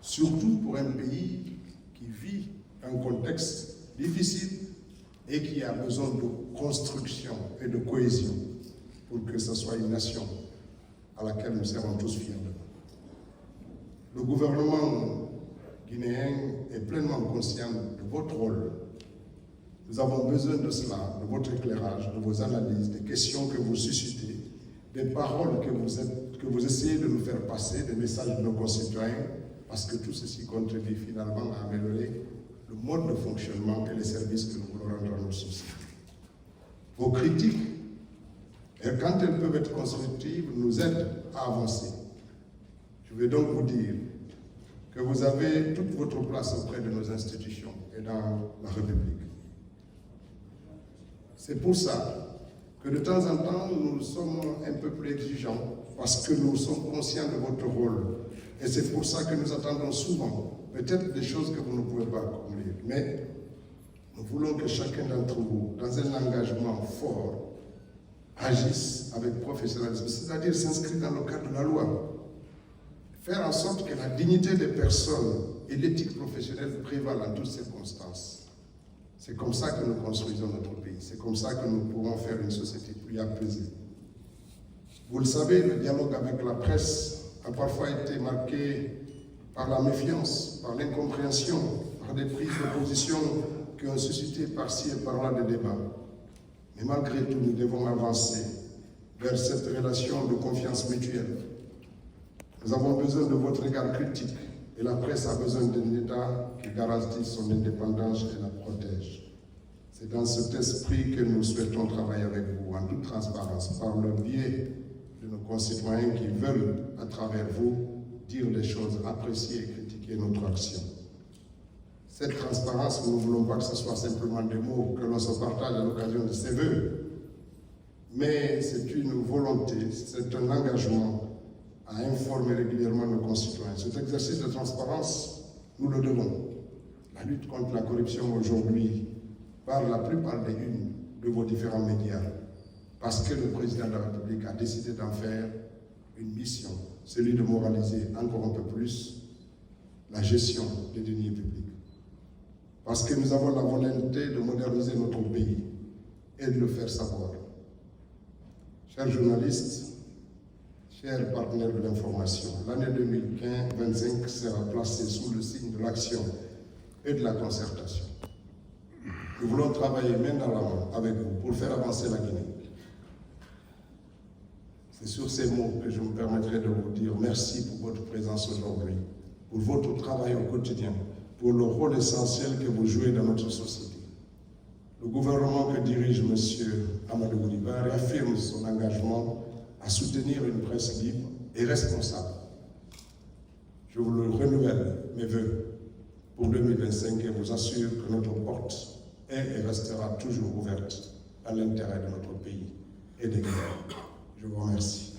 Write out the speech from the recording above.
surtout pour un pays qui vit un contexte difficile et qui a besoin de construction et de cohésion pour que ce soit une nation à laquelle nous serons tous fiers. Le gouvernement guinéen est pleinement conscient de votre rôle. Nous avons besoin de cela, de votre éclairage, de vos analyses, des questions que vous suscitez, des paroles que vous essayez de nous faire passer, des messages de nos concitoyens, parce que tout ceci contribue finalement à améliorer le mode de fonctionnement et les services que nous voulons rendre à nos sociétés. Vos critiques, et quand elles peuvent être constructives, nous aident à avancer. Je vais donc vous dire que vous avez toute votre place auprès de nos institutions et dans la République. C'est pour ça que de temps en temps, nous sommes un peu plus exigeants, parce que nous sommes conscients de votre rôle. Et c'est pour ça que nous attendons souvent, peut-être des choses que vous ne pouvez pas accomplir. Mais nous voulons que chacun d'entre vous, dans un engagement fort, agisse avec professionnalisme, c'est-à-dire s'inscrire dans le cadre de la loi. Faire en sorte que la dignité des personnes et l'éthique professionnelle prévalent en toutes circonstances. C'est comme ça que nous construisons notre pays. C'est comme ça que nous pourrons faire une société plus apaisée. Vous le savez, le dialogue avec la presse a parfois été marqué par la méfiance, par l'incompréhension, par des prises de position qui ont suscité par-ci et par-là des débats. Mais malgré tout, nous devons avancer vers cette relation de confiance mutuelle. Nous avons besoin de votre regard critique et la presse a besoin d'un État qui garantisse son indépendance et la protège. C'est dans cet esprit que nous souhaitons travailler avec vous en toute transparence, par le biais de nos concitoyens qui veulent, à travers vous, dire des choses, apprécier et critiquer notre action. Cette transparence, nous ne voulons pas que ce soit simplement des mots que l'on se partage à l'occasion de ces vœux, mais c'est une volonté, c'est un engagement à informer régulièrement nos concitoyens. Cet exercice de transparence, nous le devons. La lutte contre la corruption aujourd'hui par la plupart des unes de vos différents médias, parce que le président de la République a décidé d'en faire une mission, celui de moraliser encore un peu plus la gestion des deniers publics. Parce que nous avons la volonté de moderniser notre pays et de le faire savoir. Chers journalistes, chers partenaires de l'information, l'année 2025 sera placée sous le signe de l'action et de la concertation. Nous voulons travailler main dans la main avec vous pour faire avancer la Guinée. C'est sur ces mots que je me permettrai de vous dire merci pour votre présence aujourd'hui, pour votre travail au quotidien, pour le rôle essentiel que vous jouez dans notre société. Le gouvernement que dirige M. Amadou Boudiba réaffirme son engagement à soutenir une presse libre et responsable. Je vous le renouvelle, mes vœux pour 2025 et vous assure que notre porte est et restera toujours ouverte à l'intérêt de notre pays et des Guinéens. Je vous remercie.